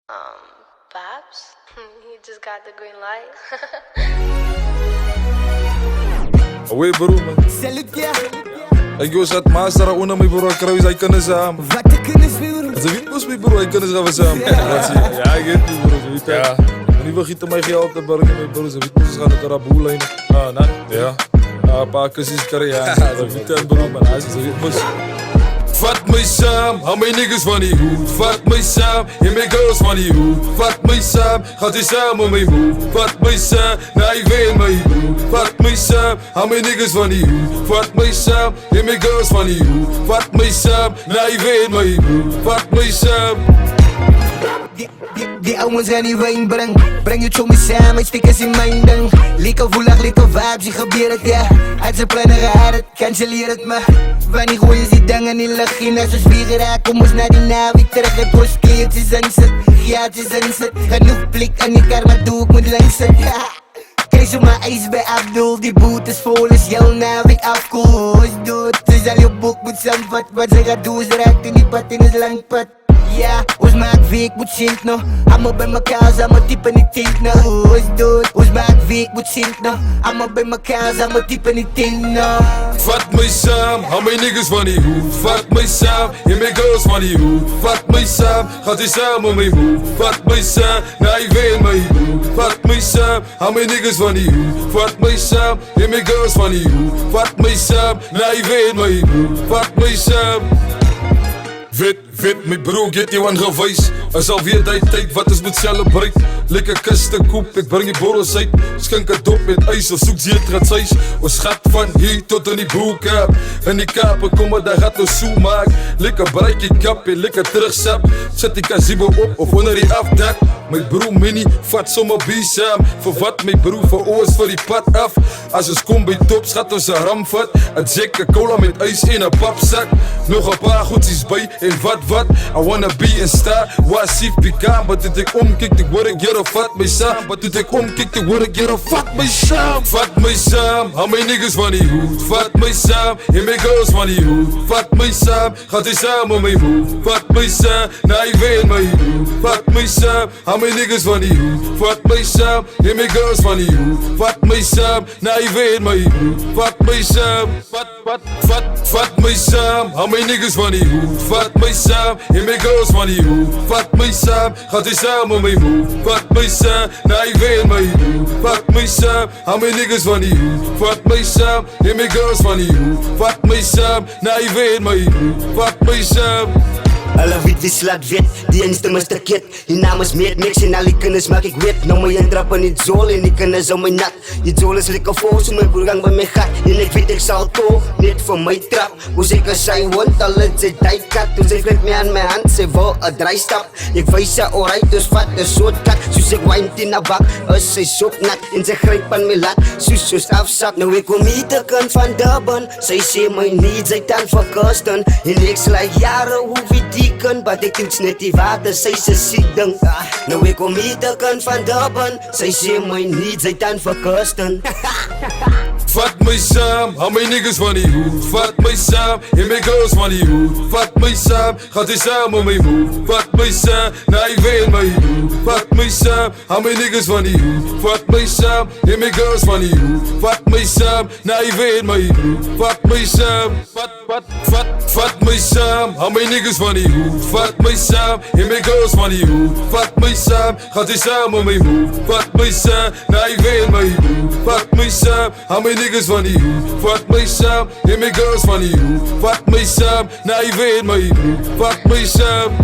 Babs? He just got the green light. Away bro man. Salute ya. Ikaw sa master ako na may bro karawi sa ikan na sa amin. Wat de kennis weer. Sa witness may bro ikan na sa amin. Ja, ik weet niet bro. Ja. Niet vergeten mij geld te bergen met bro. Sa witness gaan het er boel in. Ah, na? Ja. Paar kusjes karrière. Sa witness bro man. Sa witness. Vat my saam, hou my niggas van die hoed. Vat my saam, en my girls van die hoed. Vat my saam, gaat die saam met my moe. Vat my saam, na jy weet my broer. Vat my saam, hou my niggas van die hoed. Vat my saam, en my girls van die hoed. Vat my saam, na jy weet my broer. Vat my saam. Die ouwens gaan die wijn breng je chommie samen, stickers in mijn ding. Lekker voelig, lekker vibes, die gebeurt het ja. Uit zijn plannen gehad het, cancelleer het me. Wanneer gooi je die dingen in lucht in als we zwieren raak. Kom eens naar die naweek terug, het was kleertjes inzet. Gaatjes inzet, genoeg blik en ik karma doe, ik moet langs het. Kijk zo maar ijs bij Abdul, die boot is vol, is jouw naweek afkoel. Is dood, dus al je boek moet samenvat. Wat ze gaat doen, ze raakt in die pad in het lang pad. Ja, ons maak week moet zint no. Allemaal bij elkaar, allemaal typen niet tint no. Is dood, ons maak week moet zint no. Allemaal bij elkaar, allemaal typen niet tint no. Vat my saam, hou my niggas van die hoed. Vat my saam, en my girls van die hoed. Vat my saam, gaat die saam met my moe. Vat my saam, na jy weet my broer. Vat my saam, hou my niggas van die hoed. Vat my saam, en my girls van die hoed. Vat my saam, na jy weet my broer. Vat my saam. Wit, my broer, get jou aangewys. Is alweer die tyd wat ons moet celebrate. Lekker kiste koep, ek bring die borrels uit. Skink het dop met ijs of soek zeetratsijs. Ons gat van hier tot in die boelkap. In die kapen kom maar daar gaat ons soe maak. Lekker breik die kap en lekker terugsap. Zet die kazibo op of onder die afdak. My broer mini, vat sommer biesam. Vir wat my broer vir oors vir die pad af. As ons kom by tops, gaat ons een ram vat. Een jekke cola met ijs en een papsak. Nog een paar goedsies by en wat. I wanna be a star, wasif pika. Maar toen ik omkijk, ik word ik jere vat my saam. Maar toen ik omkijk, ik word ik jere vat my saam. Vat my saam, hou my niggas van die hoed. Vat my saam, en my girls van die hoed. Vat my saam, gaat die saam met my moe. Vat my saam, na jy weet my broer. Vat my saam, hou my niggas van die hoed. Vat my saam, en my girls van die hoed. Vat my saam, na jy weet my broer. Vat my saam, vat my saam, hou my niggas van die hoed. Vat my saam, en my girls van die hoed. Vat my saam, gaat die saam met my moe. Vat my saam, na jy weet my broer. Vat my saam, hou my niggas van die hoed. Vat my saam, en my girls van die hoed. Vat my saam, na jy weet my broer. Vat my saam. Alle weet wie slaat weet, die inste Mr. Kid. Die naam is Meet Mix en al die kinders maak ek weet. Nou my intrap in die zool en die kinders om my nat. Die zool is lekker vol, so my broer gang by my gat. En ek weet ek sal toch, net vir my trap. Hoe seker sy hond, al het sy tydkat. Toen sy vlek my aan my hand, sy wil een draaistap. Ek wees sy alright, dus vat een soort kat. Soos ek wijn in na bak, is sy soep nat. En sy gryp aan my lat, soos afsak. Nou ek kom hier te kan van Durban. Sy sê my needs, sy tan vir Kirsten. En ek sly jare, hoe weet die kan, but ek toets net die water, sy sê siek ding. Nou ek kom hier te kan van Durban. Sy sê my needs, sy tan vir Kirsten. Vat my saam, hou my niggas van die hoed. Vat my saam, en my girls van die hoed. Vat my saam, gaat die saam met my moe. Vat my saam, na jy weet my broer. Vat my saam, hou my niggas van die hoed. Vat my saam, en my girls van die hoed. Vat my saam, na jy weet my broer. Vat my saam, vat my saam, hou my niggas van die hoed. Vat my saam, en my girls van die hoed. Vat my saam, gaat die saam met my moe. Vat my saam, na jy weet my broer. Vat my saam, hou my niggas van die hoed. Vat my saam, en my girls van die hoed. Vat my saam, na jy weet my broer. Vat my saam.